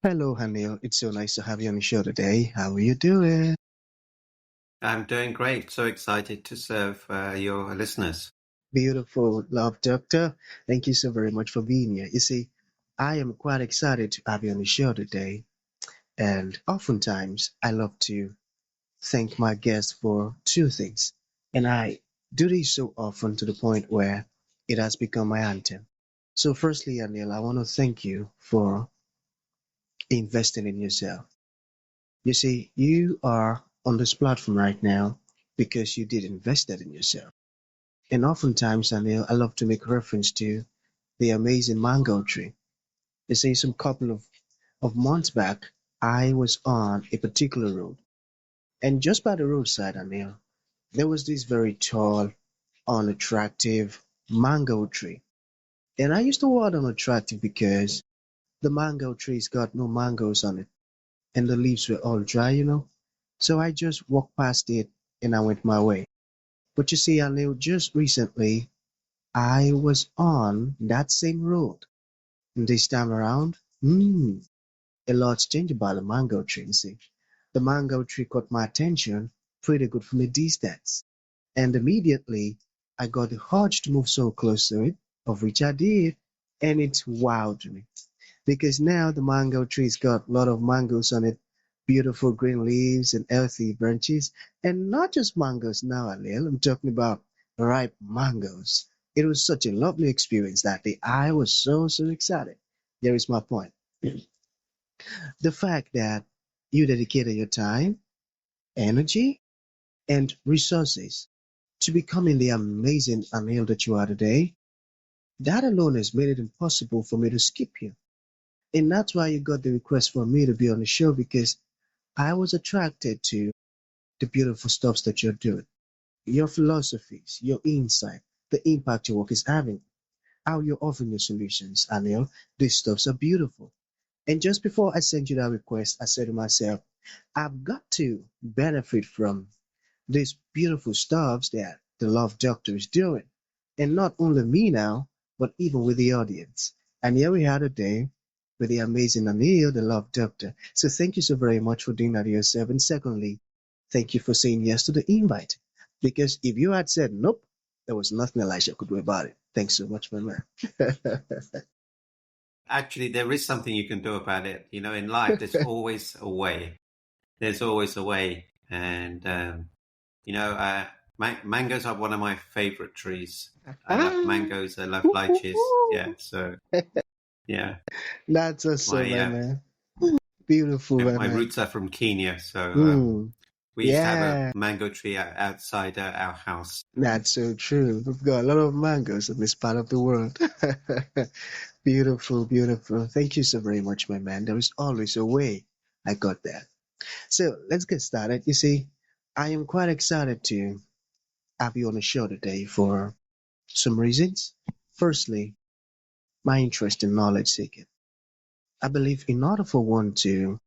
Hello, Anil. It's so nice to have you on the show today. How are you doing? I'm doing great. So excited to serve your listeners. Beautiful, love doctor. Thank you so very much for being here. You see, I am quite excited to have you on the show today. And oftentimes, I love to thank my guests for two things. And I do this so often to the point where it has become my anthem. So, firstly, Anil, I want to thank you for investing in yourself. You see, you are on this platform right now because you did invest that in yourself. And oftentimes, Anil, I love to make reference to the amazing mango tree. You see, some couple of months back, I was on a particular road. And just by the roadside, Anil, there was this very tall, unattractive mango tree. And I used the word unattractive because the mango tree's got no mangoes on it. And the leaves were all dry. So I just walked past it and I went my way. But you see, Anil, just recently I was on that same road. And this time around, a lot's changed about the mango tree. You see, the mango tree caught my attention pretty good from a distance. And immediately I got the urge to move so close to it, of which I did. And it wowed me because now the mango tree's got a lot of mangoes on it, beautiful green leaves and healthy branches, and not just mangoes now, Alil. I'm talking about ripe mangoes. It was such a lovely experience that day. I was so excited. Here is my point. The fact that you dedicated your time, energy, and resources to becoming the amazing Anil that you are today, that alone has made it impossible for me to skip you. And that's why you got the request for me to be on the show because I was attracted to the beautiful stuff that you're doing, your philosophies, your insight, the impact your work is having, how you're offering your solutions. Anil, these stuffs are beautiful. And just before I sent you that request, I said to myself, I've got to benefit from these beautiful stuffs that the Love Doctor is doing. And not only me now, but even with the audience. And here we are today with the amazing Anil, the Love Doctor. So thank you so very much for doing that to yourself. And secondly, thank you for saying yes to the invite. Because if you had said nope, there was nothing Elisha could do about it. Thanks so much, my man. Actually, there is something you can do about it. You know, in life, there's always a way. There's always a way. And, you know, mangoes are one of my favorite trees. I love Ah, mangoes. I love lychees. Yeah. So, yeah. that's awesome, My, my man. Beautiful, my my man. roots are from Kenya. So, Mm, we used to have a yeah. mango tree outside our house. That's so true. We've got a lot of mangoes in this part of the world. Beautiful, beautiful. Thank you so very much, my man. There is always a way. I got that. So let's get started. You see, I am quite excited to have you on the show today for some reasons. Firstly, my interest in knowledge seeking. I believe in order for one to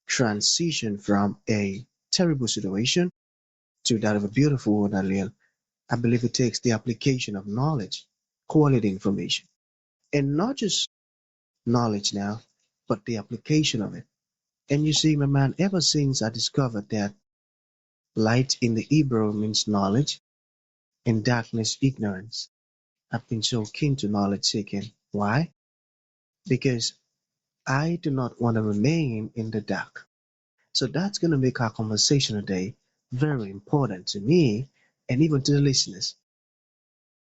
transition from a terrible situation to that of a beautiful one, I believe it takes the application of knowledge, quality information, and not just knowledge now, but the application of it. And you see, my man, ever since I discovered that light in the Hebrew means knowledge and darkness ignorance, I've been so keen to knowledge seeking. Why? Because I do not want to remain in the dark. So that's going to make our conversation today very important to me and even to the listeners.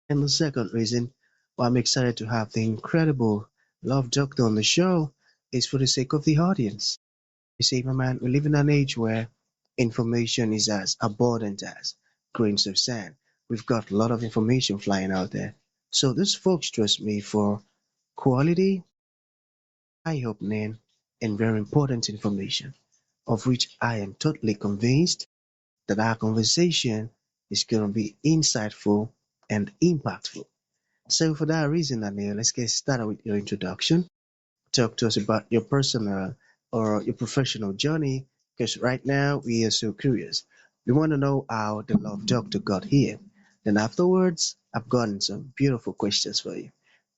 And the second reason why I'm excited to have the incredible Love Doctor on the show is for the sake of the audience. You see, my man, we live in an age where information is as abundant as grains of sand. We've got a lot of information flying out there. So these folks trust me for quality, eye-opening, and very important information, of which I am totally convinced that our conversation is going to be insightful and impactful. So for that reason, Daniel, let's get started with your introduction. Talk to us about your personal or your professional journey, because right now we are so curious. We want to know how the love doctor got here. Then afterwards, I've gotten some beautiful questions for you.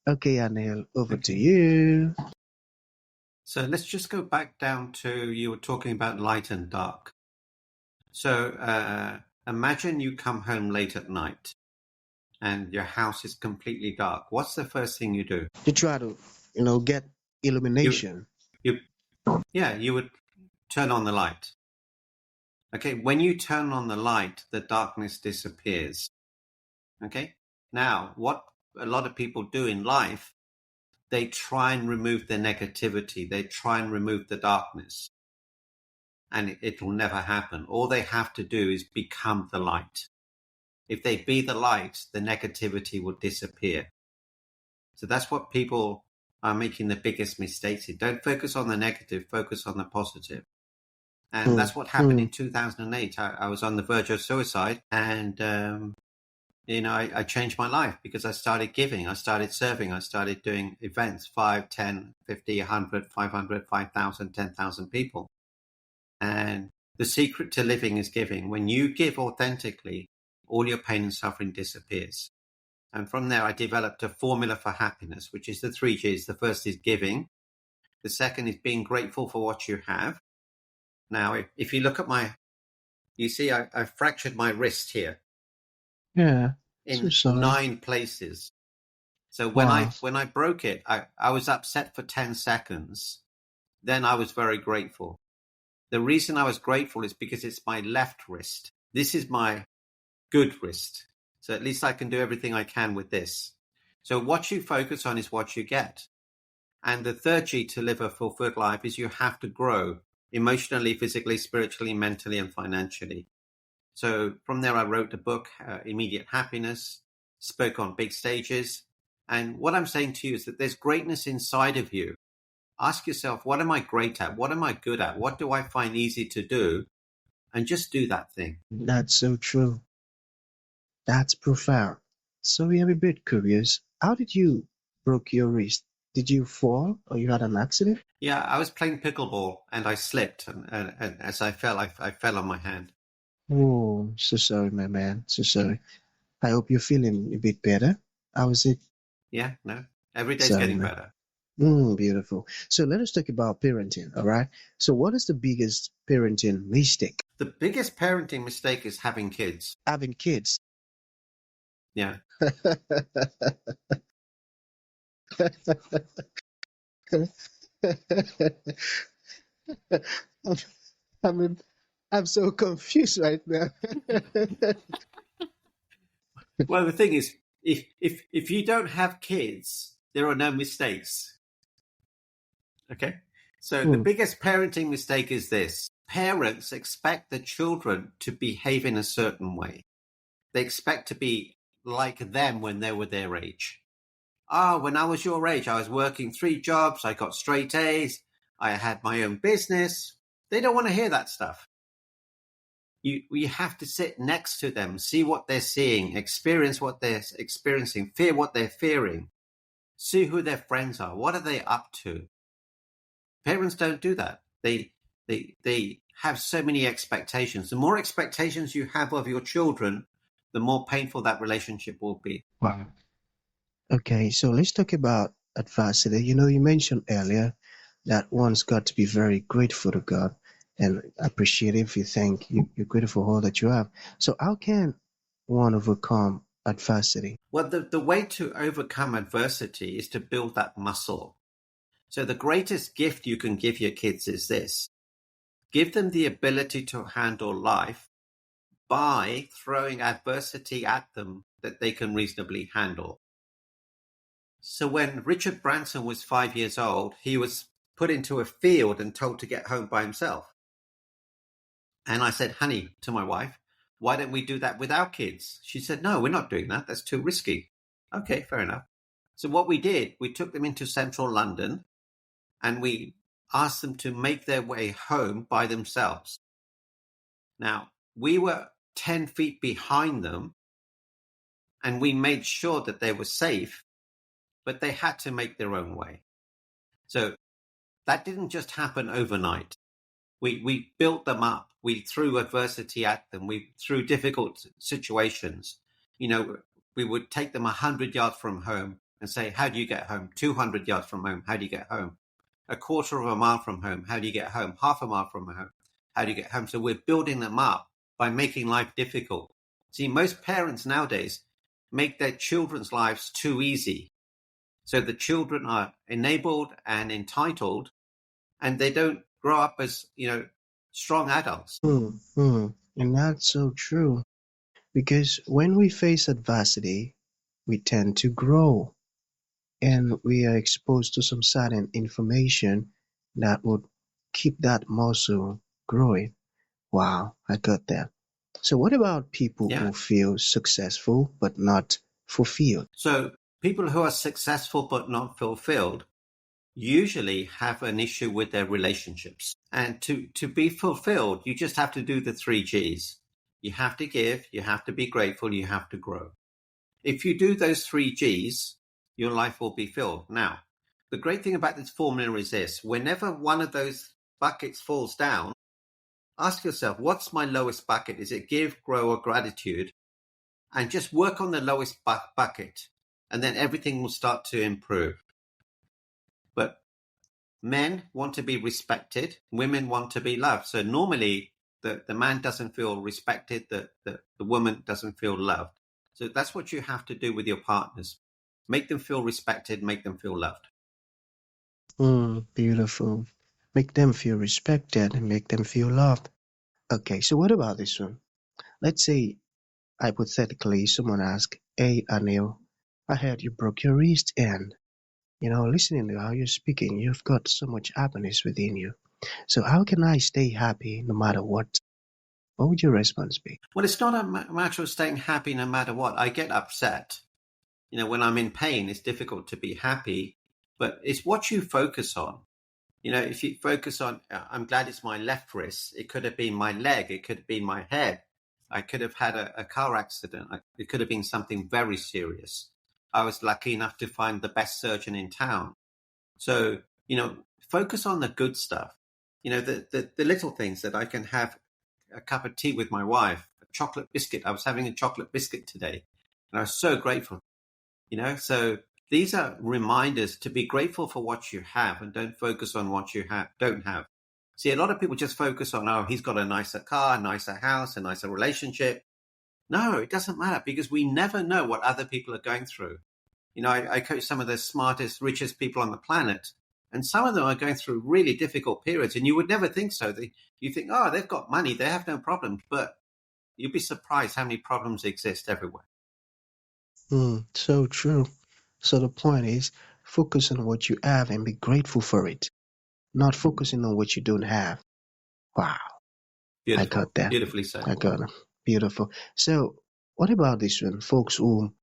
Okay, Anil, over to Okay. you. So let's just go back down to you were talking about light and dark. So imagine you come home late at night and your house is completely dark. What's the first thing you do? You try to, get You, illumination. you, yeah, you would turn on the light. Okay, when you turn on the light, the darkness disappears. Okay, now what a lot of people do in life, they try and remove the negativity, they try and remove the darkness, and it'll never happen. All they have to do is become the light. If they be the light, the negativity will disappear. So that's what people are making the biggest mistakes in. Don't focus on the negative, focus on the positive. And Hmm. that's what happened Hmm. in 2008. I was on the verge of suicide, and I changed my life because I started giving, I started serving, I started doing events, 5, 10, 50, 100, 500, 5,000, 10,000 people. And the secret to living is giving. When you give authentically, all your pain and suffering disappears. And from there, I developed a formula for happiness, which is the 3 Gs. The first is giving. The second is being grateful for what you have. Now, if you look at you see, I fractured my wrist here Yeah. So in sorry. 9 places. So Wow. when I broke it, I was upset for 10 seconds. Then I was very grateful. The reason I was grateful is because it's my left wrist. This is my good wrist. So at least I can do everything I can with this. So what you focus on is what you get. And the third G to live a fulfilled life is you have to grow emotionally, physically, spiritually, mentally, and financially. So from there, I wrote the book, Immediate Happiness, spoke on big stages. And what I'm saying to you is that there's greatness inside of you. Ask yourself, what am I great at? What am I good at? What do I find easy to do? And just do that thing. That's so true. That's profound. So I'm a bit curious. How did you broke your wrist? Did you fall or you had an accident? Yeah, I was playing pickleball and I slipped. And as I fell, I fell on my hand. Oh, so sorry, my man. So sorry. I hope you're feeling a bit better. How is it? Yeah, no, every day's Sorry, getting man. better. Beautiful. So let us talk about parenting, all right? So what is the biggest parenting mistake? The biggest parenting mistake is having kids. Having kids. Yeah. I'm, I'm, I'm so confused right now. Well, the thing is, if you don't have kids, there are no mistakes. Okay. So the Hmm. biggest parenting mistake is this. Parents expect the children to behave in a certain way. They expect to be like them when they were their age. When I was your age, I was working 3 jobs, I got straight A's, I had my own business. They don't want to hear that stuff. You have to sit next to them, see what they're seeing, experience what they're experiencing, fear what they're fearing, see who their friends are, what are they up to. Parents don't do that. They have so many expectations. The more expectations you have of your children, the more painful that relationship will be. Wow. Okay, so let's talk about adversity. You mentioned earlier that one's got to be very grateful to God and appreciative. You think you're grateful for all that you have. So how can one overcome adversity? Well, the way to overcome adversity is to build that muscle. So the greatest gift you can give your kids is this. Give them the ability to handle life by throwing adversity at them that they can reasonably handle. So when Richard Branson was 5 years old, he was put into a field and told to get home by himself. And I said, honey, to my wife, why don't we do that with our kids? She said, no, we're not doing that. That's too risky. Okay, fair enough. So what we did, we took them into central London and we asked them to make their way home by themselves. Now, we were 10 feet behind them and we made sure that they were safe, but they had to make their own way. So that didn't just happen overnight. We built them up. We threw adversity at them. We threw difficult situations. We would take them 100 yards from home and say, how do you get home? 200 yards from home, how do you get home? a quarter of a mile from home. How do you get home? Half a mile from home. How do you get home? So we're building them up by making life difficult. See, most parents nowadays make their children's lives too easy. So the children are enabled and entitled, and they don't grow up as, strong adults. And that's so true. Because when we face adversity, we tend to grow and we are exposed to some certain information that would keep that muscle growing. Wow, I got that. So, what about people Yeah. who feel successful but not fulfilled? So people who are successful but not fulfilled usually have an issue with their relationships. And to be fulfilled, you just have to do the three G's. You have to give, you have to be grateful, you have to grow. If you do those three G's, your life will be filled. Now, the great thing about this formula is this: whenever one of those buckets falls down, ask yourself, what's my lowest bucket? Is it give, grow, or gratitude? And just work on the lowest bucket, and then everything will start to improve. But men want to be respected, women want to be loved. So normally the man doesn't feel respected, the woman doesn't feel loved. So that's what you have to do with your partners. Make them feel respected, make them feel loved. Beautiful. Make them feel respected and make them feel loved. Okay, so what about this one? Let's say, hypothetically, someone asks, "Hey, Anil, I heard you broke your wrist and, listening to how you're speaking, you've got so much happiness within you. So how can I stay happy no matter what?" What would your response be? Well, it's not a matter of staying happy no matter what. I get upset. When I'm in pain, it's difficult to be happy, but it's what you focus on. If you focus on, I'm glad it's my left wrist. It could have been my leg. It could have been my head. I could have had a car accident. It could have been something very serious. I was lucky enough to find the best surgeon in town. So, focus on the good stuff. The little things that I can have a cup of tea with my wife, a chocolate biscuit. I was having a chocolate biscuit today, and I was so grateful. So these are reminders to be grateful for what you have and don't focus on what you don't have. See, a lot of people just focus on, oh, he's got a nicer car, a nicer house, a nicer relationship. No, it doesn't matter, because we never know what other people are going through. I coach some of the smartest, richest people on the planet, and some of them are going through really difficult periods, and you would never think so. You think, oh, they've got money, they have no problems, but you'll be surprised how many problems exist everywhere. So true. So the point is, focus on what you have and be grateful for it, not focusing on what you don't have. Wow, I Beautiful. got that. Beautifully said. I got it. Beautiful. So, what about this one? Folks who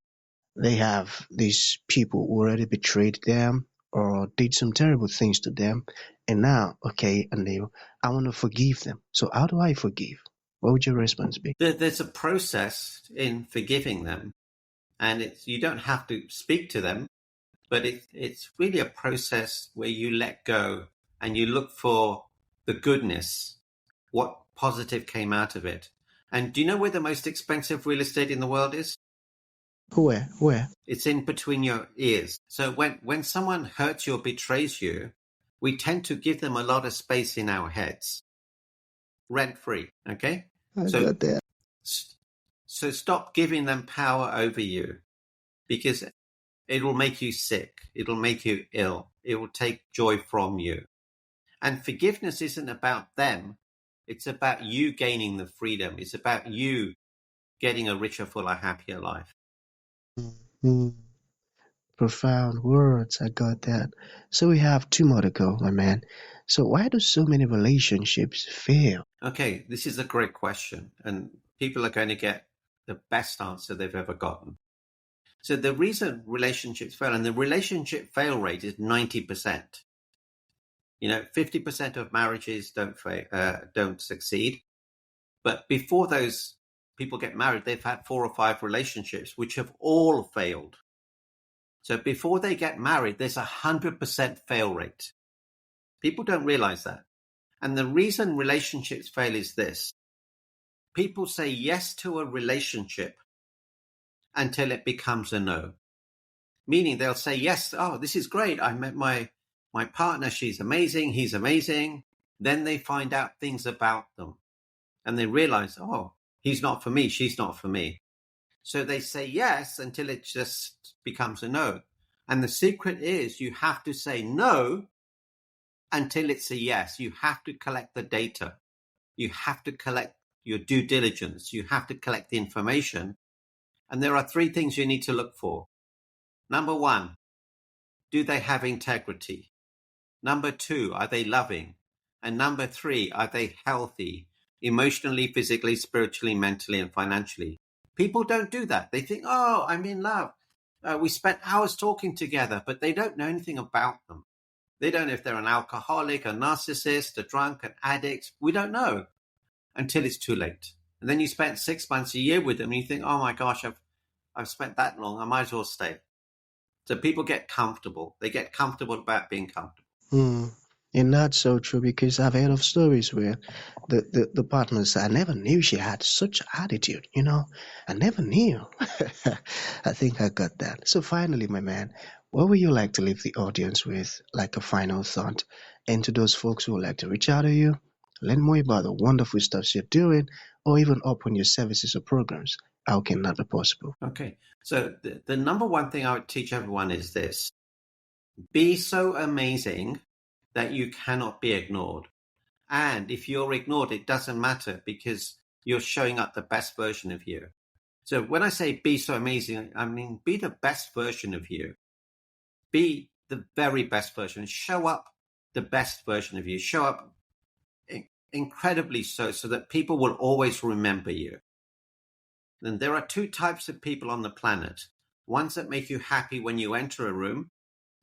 they have these people who already betrayed them or did some terrible things to them, and now, okay, and I want to forgive them. So, how do I forgive? What would your response be? There's a process in forgiving them, and you don't have to speak to them, but it's really a process where you let go and you look for the goodness, what positive came out of it. And do you know where the most expensive real estate in the world is? Where? Where? It's in between your ears. So when someone hurts you or betrays you, we tend to give them a lot of space in our heads, rent free. Okay. I So, got that. so stop giving them power over you, because it will make you sick. It'll make you ill. It will take joy from you. And forgiveness isn't about them. It's about you gaining the freedom. It's about you getting a richer, fuller, happier life. Mm, profound words. I got that. So we have two more to go, my man. So why do so many relationships fail? Okay, this is a great question, and people are going to get the best answer they've ever gotten. So the reason relationships fail, and the relationship fail rate is 90%. 50% of marriages don't succeed. But before those people get married, they've had 4 or 5 relationships, which have all failed. So before they get married, there's 100% fail rate. People don't realize that. And the reason relationships fail is this: people say yes to a relationship until it becomes a no. Meaning they'll say, yes, oh, this is great. I met my my partner, she's amazing, he's amazing. Then they find out things about them and they realize, oh, he's not for me, she's not for me. So they say yes until it just becomes a no. And the secret is you have to say no until it's a yes. You have to collect the data. You have to collect your due diligence. You have to collect the information. And there are 3 things you need to look for. Number 1, do they have integrity? Number 2, are they loving? And number 3, are they healthy, emotionally, physically, spiritually, mentally, and financially? People don't do that. They think, oh, I'm in love. We spent hours talking together, but they don't know anything about them. They don't know if they're an alcoholic, a narcissist, a drunk, an addict. We don't know until it's too late. And then you spent 6 months, a year with them, and you think, oh my gosh, I've spent that long. I might as well stay. So people get comfortable. They get comfortable about being comfortable. And that's so true because I've heard of stories where the partners, I never knew she had such attitude, I never knew. I think I got that. So finally, my man, what would you like to leave the audience with, like a final thought? And to those folks who would like to reach out to you, learn more about the wonderful stuff you're doing, or even open your services or programs, how can that be possible? Okay. So the number 1 thing I would teach everyone is this. Be so amazing that you cannot be ignored. And if you're ignored, it doesn't matter because you're showing up the best version of you. So when I say be so amazing, I mean be the best version of you. Be the very best version. Show up the best version of you. Show up incredibly so that people will always remember you. And there are 2 types of people on the planet. Ones that make you happy when you enter a room.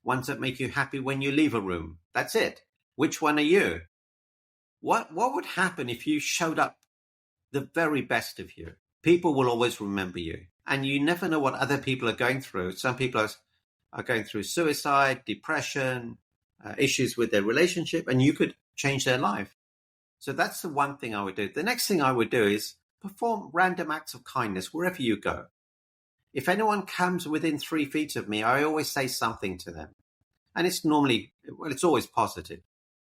Ones that make you happy when you leave a room. That's it. Which one are you? What would happen if you showed up the very best of you? People will always remember you. And you never know what other people are going through. Some people are going through suicide, depression, issues with their relationship, and you could change their life. So that's the 1 thing I would do. The next thing I would do is perform random acts of kindness wherever you go. If anyone comes within 3 feet of me, I always say something to them. And it's always positive.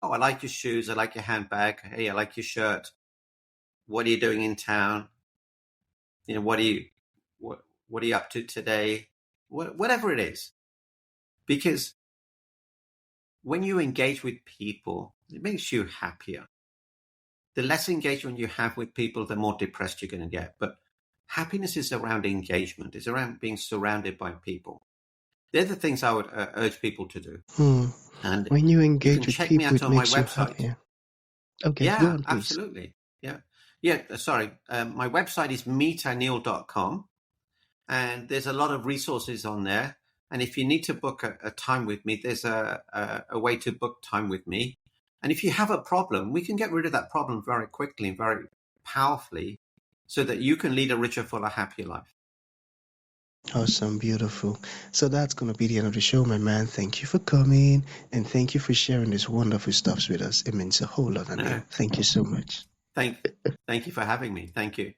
Oh, I like your shoes. I like your handbag. Hey, I like your shirt. What are you doing in town? What are you up to today? Whatever it is. Because when you engage with people, it makes you happier. The less engagement you have with people, the more depressed you're going to get. But happiness is around engagement. It's around being surrounded by people. They're the things I would urge people to do. And when you engage you can with check people, me out it on my makes you website. happier. Okay, yeah, go on, please. Absolutely. Yeah. Sorry. My website is meetanil.com, and there's a lot of resources on there. And if you need to book a time with me, there's a way to book time with me. And if you have a problem, we can get rid of that problem very quickly and very powerfully so that you can lead a richer, fuller, happier life. Awesome, beautiful. So that's going to be the end of the show, my man. Thank you for coming and thank you for sharing this wonderful stuff with us. It means a whole lot, Anil. Thank you so much. Thank you for having me. Thank you.